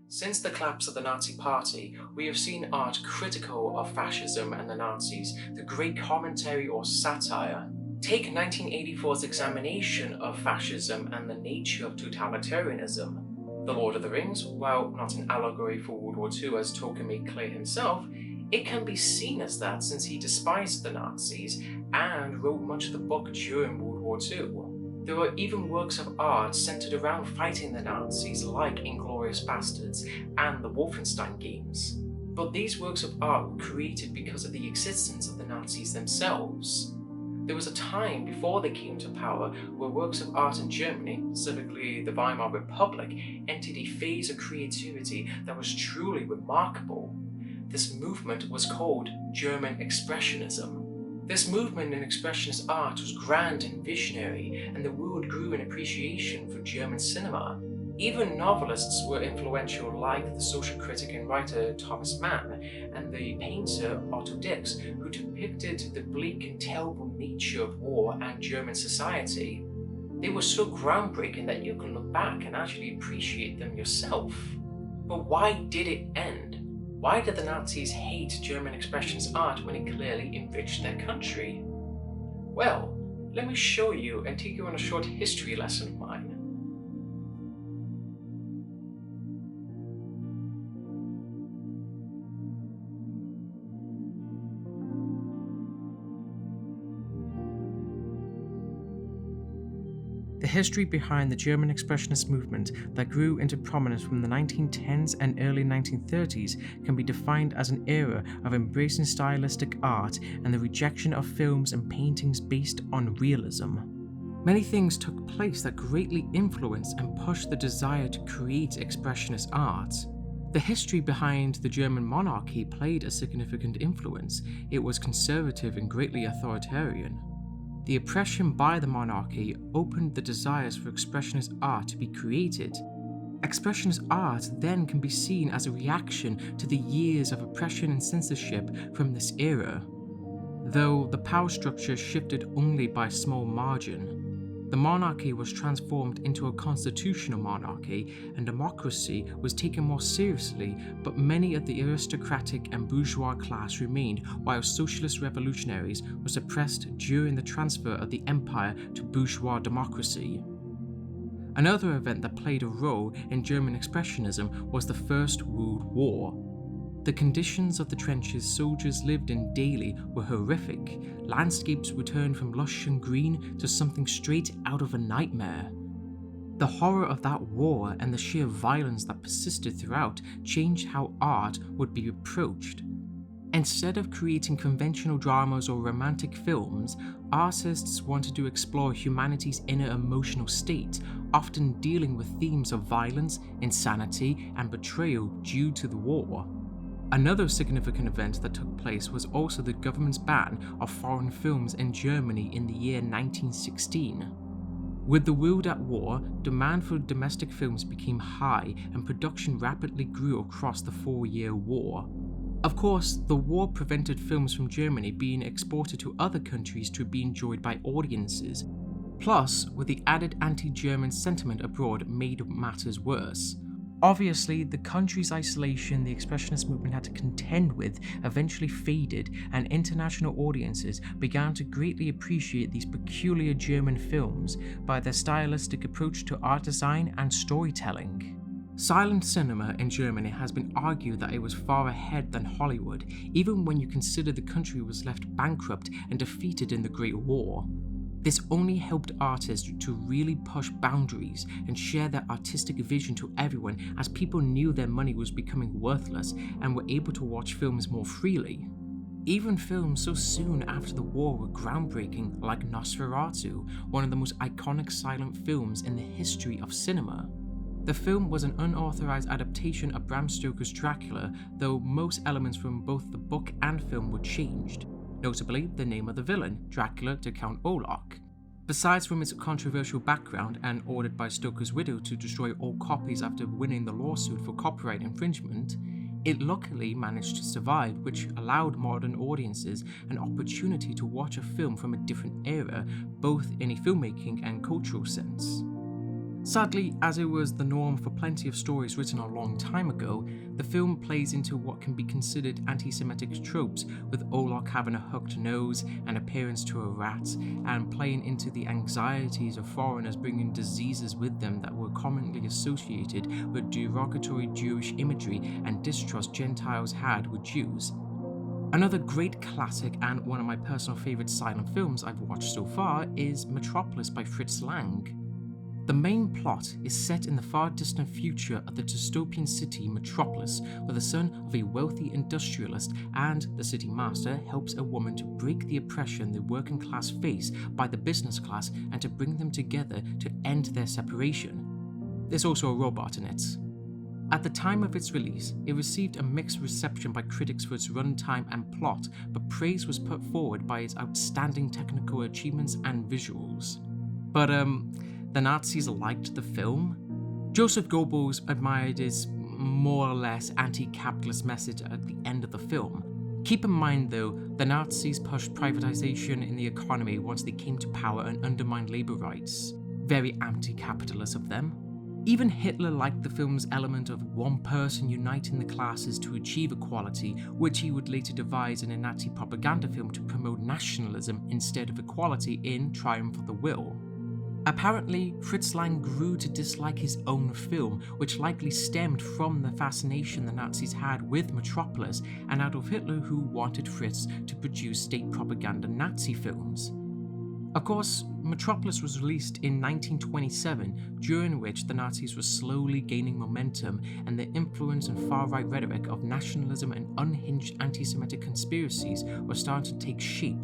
Since the collapse of the Nazi Party, we have seen art critical of fascism and the Nazis, the great commentary or satire. Take 1984's examination of fascism and the nature of totalitarianism. The Lord of the Rings, while not an allegory for World War II as Tolkien made clear himself, it can be seen as that since he despised the Nazis and wrote much of the book during World War II. There were even works of art centered around fighting the Nazis like Inglourious Basterds and the Wolfenstein games. But these works of art were created because of the existence of the Nazis themselves. There was a time before they came to power where works of art in Germany, specifically the Weimar Republic, entered a phase of creativity that was truly remarkable. This movement was called German Expressionism. This movement in expressionist art was grand and visionary, and the world grew in appreciation for German cinema. Even novelists were influential like the social critic and writer Thomas Mann and the painter Otto Dix, who depicted the bleak and terrible nature of war and German society. They were so groundbreaking that you can look back and actually appreciate them yourself. But why did it end? Why did the Nazis hate German expressionist art when it clearly enriched their country? Well, let me show you and take you on a short history lesson of mine. The history behind the German Expressionist movement that grew into prominence from the 1910s and early 1930s can be defined as an era of embracing stylistic art and the rejection of films and paintings based on realism. Many things took place that greatly influenced and pushed the desire to create expressionist art. The history behind the German monarchy played a significant influence. It was conservative and greatly authoritarian. The oppression by the monarchy opened the desires for expressionist art to be created. Expressionist art then can be seen as a reaction to the years of oppression and censorship from this era. Though the power structure shifted only by a small margin, the monarchy was transformed into a constitutional monarchy and democracy was taken more seriously, but many of the aristocratic and bourgeois class remained while socialist revolutionaries were suppressed during the transfer of the empire to bourgeois democracy. Another event that played a role in German Expressionism was the First World War. The conditions of the trenches soldiers lived in daily were horrific. Landscapes would turn from lush and green to something straight out of a nightmare. The horror of that war and the sheer violence that persisted throughout changed how art would be approached. Instead of creating conventional dramas or romantic films, artists wanted to explore humanity's inner emotional state, often dealing with themes of violence, insanity, and betrayal due to the war. Another significant event that took place was also the government's ban of foreign films in Germany in the year 1916. With the world at war, demand for domestic films became high and production rapidly grew across the 4-year war. Of course, the war prevented films from Germany being exported to other countries to be enjoyed by audiences. Plus, with the added anti-German sentiment abroad made matters worse. Obviously, the country's isolation the Expressionist movement had to contend with eventually faded, and international audiences began to greatly appreciate these peculiar German films by their stylistic approach to art design and storytelling. Silent cinema in Germany has been argued that it was far ahead than Hollywood, even when you consider the country was left bankrupt and defeated in the Great War. This only helped artists to really push boundaries and share their artistic vision to everyone, as people knew their money was becoming worthless and were able to watch films more freely. Even films so soon after the war were groundbreaking, like Nosferatu, one of the most iconic silent films in the history of cinema. The film was an unauthorized adaptation of Bram Stoker's Dracula, though most elements from both the book and film were changed. Notably, the name of the villain, Dracula, to Count Olaf. Besides from its controversial background and ordered by Stoker's widow to destroy all copies after winning the lawsuit for copyright infringement, it luckily managed to survive, which allowed modern audiences an opportunity to watch a film from a different era, both in a filmmaking and cultural sense. Sadly, as it was the norm for plenty of stories written a long time ago, the film plays into what can be considered anti-Semitic tropes, with Olok having a hooked nose and appearance to a rat, and playing into the anxieties of foreigners bringing diseases with them that were commonly associated with derogatory Jewish imagery and distrust Gentiles had with Jews. Another great classic and one of my personal favourite silent films I've watched so far is Metropolis by Fritz Lang. The main plot is set in the far distant future of the dystopian city Metropolis, where the son of a wealthy industrialist and the city master helps a woman to break the oppression the working class face by the business class and to bring them together to end their separation. There's also a robot in it. At the time of its release, it received a mixed reception by critics for its runtime and plot, but praise was put forward by its outstanding technical achievements and visuals. But the Nazis liked the film. Joseph Goebbels admired its more or less anti-capitalist message at the end of the film. Keep in mind though, the Nazis pushed privatization in the economy once they came to power and undermined labor rights. Very anti-capitalist of them. Even Hitler liked the film's element of one person uniting the classes to achieve equality, which he would later devise in a Nazi propaganda film to promote nationalism instead of equality in Triumph of the Will. Apparently, Fritz Lang grew to dislike his own film, which likely stemmed from the fascination the Nazis had with Metropolis and Adolf Hitler, who wanted Fritz to produce state propaganda Nazi films. Of course, Metropolis was released in 1927, during which the Nazis were slowly gaining momentum and the influence and far-right rhetoric of nationalism and unhinged anti-Semitic conspiracies were starting to take shape.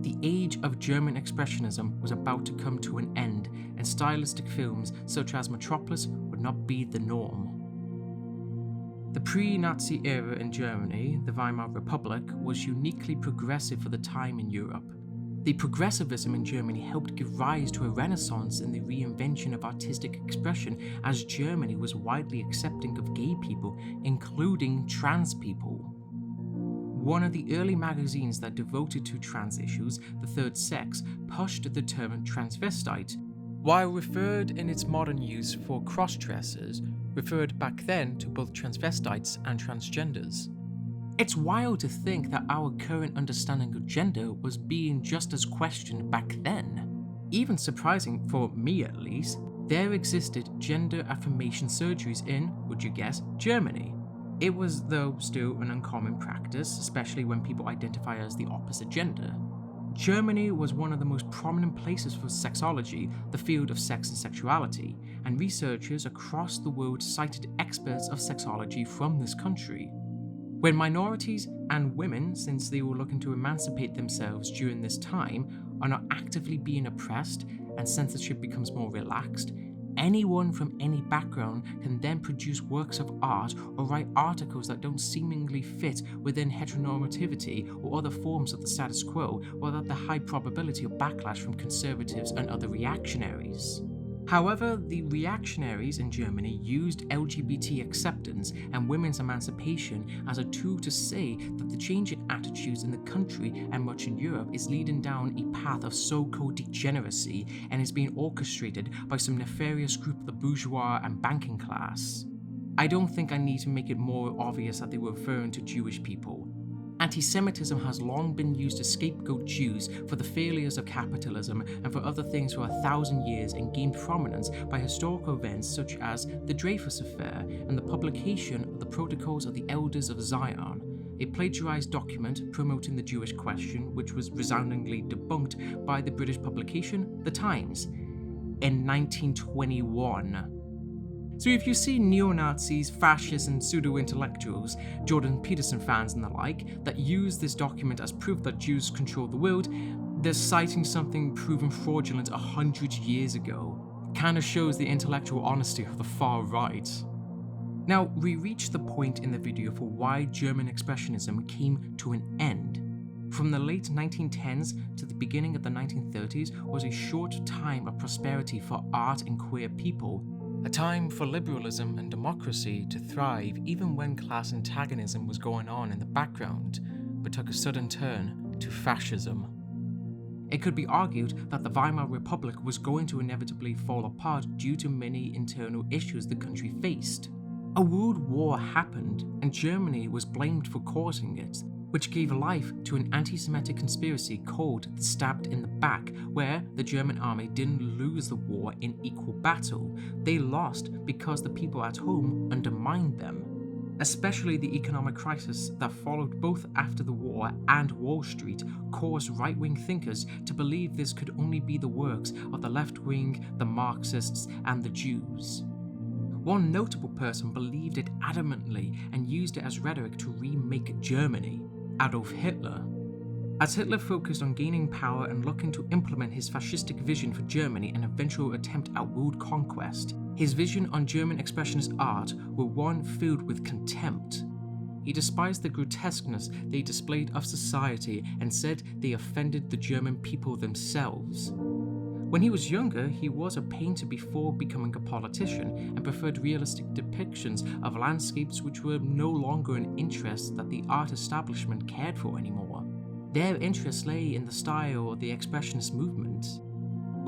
The age of German Expressionism was about to come to an end, and stylistic films such as Metropolis would not be the norm. The pre-Nazi era in Germany, the Weimar Republic, was uniquely progressive for the time in Europe. The progressivism in Germany helped give rise to a renaissance in the reinvention of artistic expression, as Germany was widely accepting of gay people, including trans people. One of the early magazines that devoted to trans issues, The Third Sex, pushed the term transvestite, while referred in its modern use for cross-dressers, referred back then to both transvestites and transgenders. It's wild to think that our current understanding of gender was being just as questioned back then. Even surprising, for me at least, there existed gender affirmation surgeries in, would you guess, Germany. It was, though, still an uncommon practice, especially when people identify as the opposite gender. Germany was one of the most prominent places for sexology, the field of sex and sexuality, and researchers across the world cited experts of sexology from this country. When minorities and women, since they were looking to emancipate themselves during this time, are not actively being oppressed and censorship becomes more relaxed, anyone from any background can then produce works of art or write articles that don't seemingly fit within heteronormativity or other forms of the status quo, without the high probability of backlash from conservatives and other reactionaries. However, the reactionaries in Germany used LGBT acceptance and women's emancipation as a tool to say that the change in attitudes in the country and much in Europe is leading down a path of so-called degeneracy and is being orchestrated by some nefarious group of the bourgeois and banking class. I don't think I need to make it more obvious that they were referring to Jewish people. Anti-Semitism has long been used to scapegoat Jews for the failures of capitalism and for other things for 1,000 years, and gained prominence by historical events such as the Dreyfus Affair and the publication of the Protocols of the Elders of Zion, a plagiarized document promoting the Jewish question, which was resoundingly debunked by the British publication The Times in 1921. So if you see neo-Nazis, fascists and pseudo-intellectuals, Jordan Peterson fans and the like, that use this document as proof that Jews control the world, they're citing something proven fraudulent 100 years ago. Kinda shows the intellectual honesty of the far right. Now, we reach the point in the video for why German Expressionism came to an end. From the late 1910s to the beginning of the 1930s was a short time of prosperity for art and queer people, a time for liberalism and democracy to thrive even when class antagonism was going on in the background, but took a sudden turn to fascism. It could be argued that the Weimar Republic was going to inevitably fall apart due to many internal issues the country faced. A world war happened, and Germany was blamed for causing it, which gave life to an anti-Semitic conspiracy called the Stabbed in the Back, where the German army didn't lose the war in equal battle. They lost because the people at home undermined them. Especially the economic crisis that followed both after the war and Wall Street caused right-wing thinkers to believe this could only be the works of the left wing, the Marxists, and the Jews. One notable person believed it adamantly and used it as rhetoric to remake Germany: Adolf Hitler. As Hitler focused on gaining power and looking to implement his fascistic vision for Germany and eventual attempt at world conquest, his vision on German expressionist art were one filled with contempt. He despised the grotesqueness they displayed of society and said they offended the German people themselves. When he was younger, he was a painter before becoming a politician and preferred realistic depictions of landscapes which were no longer an interest that the art establishment cared for anymore. Their interest lay in the style of the Expressionist movement.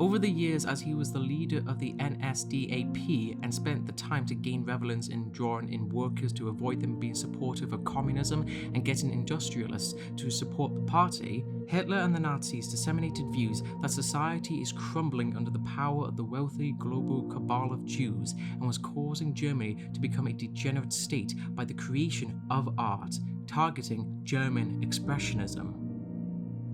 Over the years, as he was the leader of the NSDAP and spent the time to gain relevance in drawing in workers to avoid them being supportive of communism and getting industrialists to support the party, Hitler and the Nazis disseminated views that society is crumbling under the power of the wealthy global cabal of Jews and was causing Germany to become a degenerate state by the creation of art, targeting German Expressionism.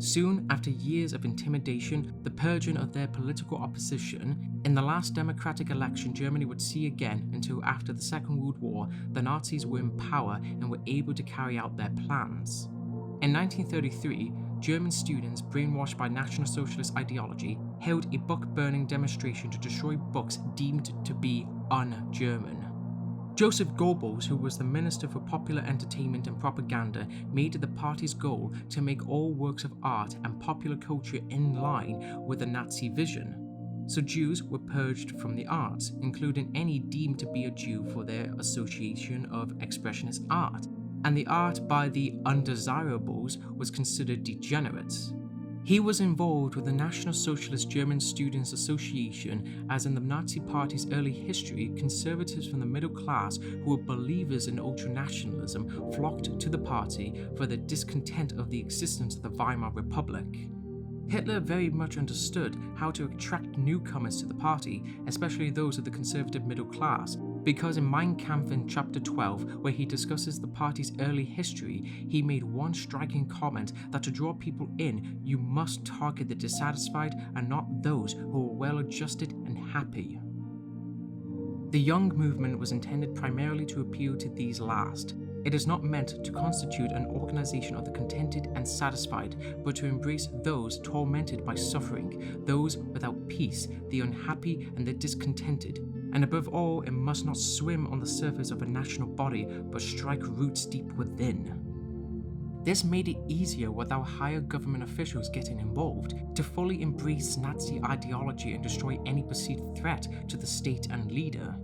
Soon after years of intimidation, the purging of their political opposition, in the last democratic election Germany would see again until after the Second World War, the Nazis were in power and were able to carry out their plans. In 1933, German students, brainwashed by National Socialist ideology, held a book-burning demonstration to destroy books deemed to be un-German. Joseph Goebbels, who was the Minister for Popular Entertainment and Propaganda, made it the party's goal to make all works of art and popular culture in line with the Nazi vision. So Jews were purged from the arts, including any deemed to be a Jew for their association of expressionist art, and the art by the undesirables was considered degenerate. He was involved with the National Socialist German Students Association, as in the Nazi Party's early history, conservatives from the middle class who were believers in ultranationalism flocked to the party for their discontent of the existence of the Weimar Republic. Hitler very much understood how to attract newcomers to the party, especially those of the conservative middle class, because in Mein Kampf in chapter 12, where he discusses the party's early history, he made one striking comment that to draw people in, you must target the dissatisfied and not those who are well-adjusted and happy. The Young movement was intended primarily to appeal to these last. It is not meant to constitute an organization of the contented and satisfied, but to embrace those tormented by suffering, those without peace, the unhappy and the discontented. And above all, it must not swim on the surface of a national body, but strike roots deep within. This made it easier without higher government officials getting involved to fully embrace Nazi ideology and destroy any perceived threat to the state and leader.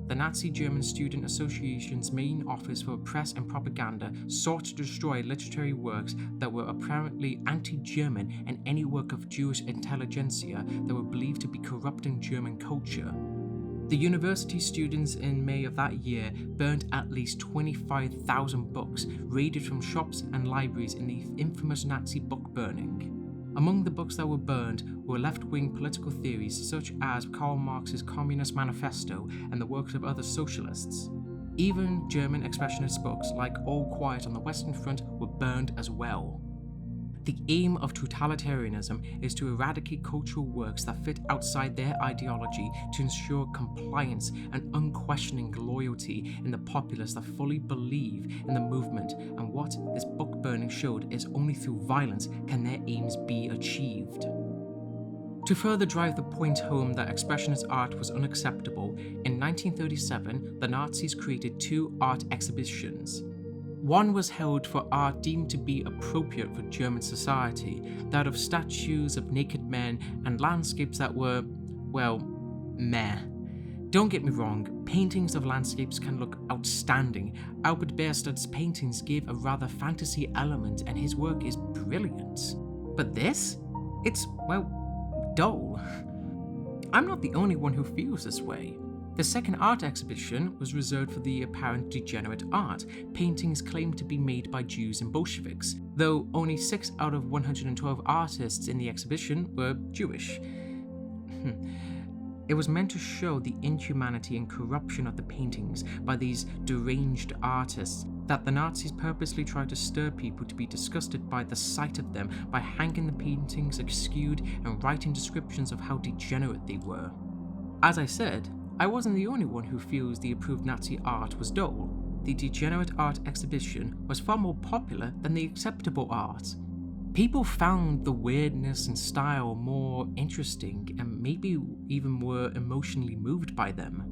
The Nazi German Student Association's main office for press and propaganda sought to destroy literary works that were apparently anti-German and any work of Jewish intelligentsia that were believed to be corrupting German culture. The university students in May of that year burned at least 25,000 books, raided from shops and libraries in the infamous Nazi book burning. Among the books that were burned were left-wing political theories such as Karl Marx's Communist Manifesto and the works of other socialists. Even German expressionist books like All Quiet on the Western Front were burned as well. The aim of totalitarianism is to eradicate cultural works that fit outside their ideology to ensure compliance and unquestioning loyalty in the populace that fully believe in the movement, and what this book burning showed is only through violence can their aims be achieved. To further drive the point home that expressionist art was unacceptable, in 1937 the Nazis created two art exhibitions. One was held for art deemed to be appropriate for German society, that of statues of naked men and landscapes that were, well, meh. Don't get me wrong, paintings of landscapes can look outstanding. Albert Bierstadt's paintings give a rather fantasy element and his work is brilliant. But this? It's, well, dull. I'm not the only one who feels this way. The second art exhibition was reserved for the apparent degenerate art, paintings claimed to be made by Jews and Bolsheviks, though only 6 out of 112 artists in the exhibition were Jewish. It was meant to show the inhumanity and corruption of the paintings by these deranged artists, that the Nazis purposely tried to stir people to be disgusted by the sight of them by hanging the paintings askewed and writing descriptions of how degenerate they were. As I said, I wasn't the only one who feels the approved Nazi art was dull. The degenerate art exhibition was far more popular than the acceptable art. People found the weirdness and style more interesting and maybe even were emotionally moved by them.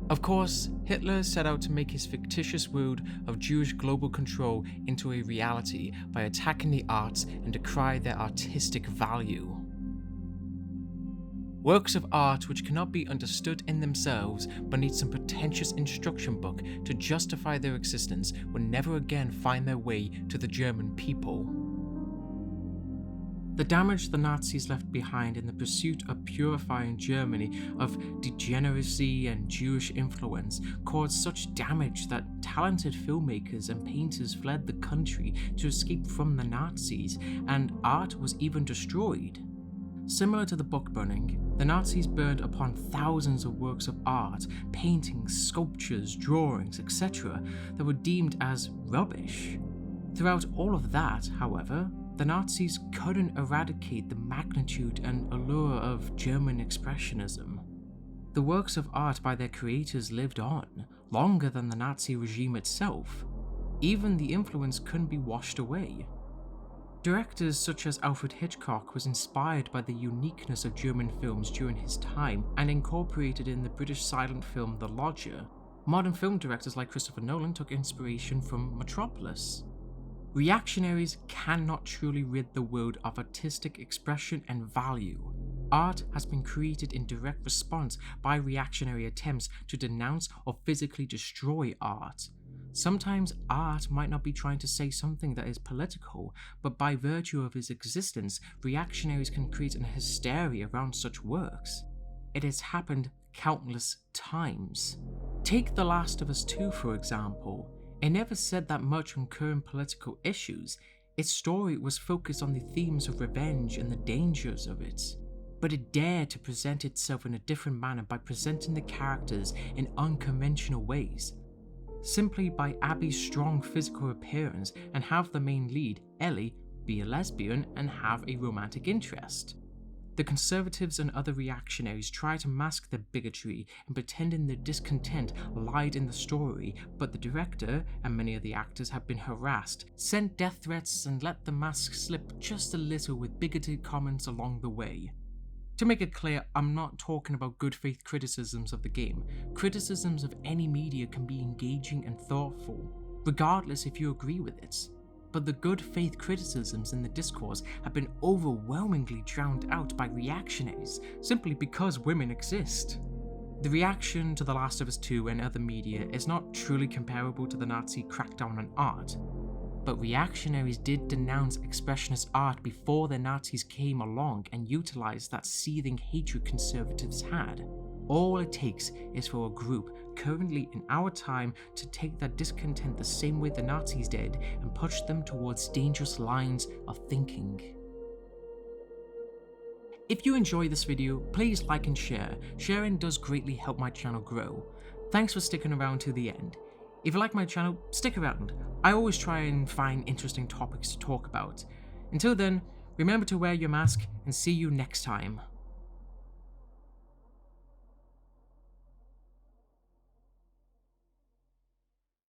Of course, Hitler set out to make his fictitious world of Jewish global control into a reality by attacking the arts and decry their artistic value. Works of art which cannot be understood in themselves but need some pretentious instruction book to justify their existence will never again find their way to the German people. The damage the Nazis left behind in the pursuit of purifying Germany of degeneracy and Jewish influence caused such damage that talented filmmakers and painters fled the country to escape from the Nazis, and art was even destroyed. Similar to the book burning, the Nazis burned upon thousands of works of art, paintings, sculptures, drawings, etc. that were deemed as rubbish. Throughout all of that, however, the Nazis couldn't eradicate the magnitude and allure of German Expressionism. The works of art by their creators lived on, longer than the Nazi regime itself. Even the influence couldn't be washed away. Directors such as Alfred Hitchcock was inspired by the uniqueness of German films during his time and incorporated in the British silent film The Lodger. Modern film directors like Christopher Nolan took inspiration from Metropolis. Reactionaries cannot truly rid the world of artistic expression and value. Art has been created in direct response by reactionary attempts to denounce or physically destroy art. Sometimes art might not be trying to say something that is political, but by virtue of its existence, reactionaries can create an hysteria around such works. It has happened countless times. Take The Last of Us 2, for example. It never said that much on current political issues. Its story was focused on the themes of revenge and the dangers of it. But it dared to present itself in a different manner by presenting the characters in unconventional ways. Simply by Abby's strong physical appearance and have the main lead, Ellie, be a lesbian and have a romantic interest. The conservatives and other reactionaries try to mask their bigotry and pretending their discontent lied in the story, but the director and many of the actors have been harassed, sent death threats and let the mask slip just a little with bigoted comments along the way. To make it clear, I'm not talking about good faith criticisms of the game. Criticisms of any media can be engaging and thoughtful, regardless if you agree with it. But the good faith criticisms in the discourse have been overwhelmingly drowned out by reactionaries, simply because women exist. The reaction to The Last of Us 2 and other media is not truly comparable to the Nazi crackdown on art. But reactionaries did denounce expressionist art before the Nazis came along and utilized that seething hatred conservatives had. All it takes is for a group currently in our time to take that discontent the same way the Nazis did and push them towards dangerous lines of thinking. If you enjoy this video, please like and share. Sharing does greatly help my channel grow. Thanks for sticking around to the end. If you like my channel, stick around. I always try and find interesting topics to talk about. Until then, remember to wear your mask and see you next time.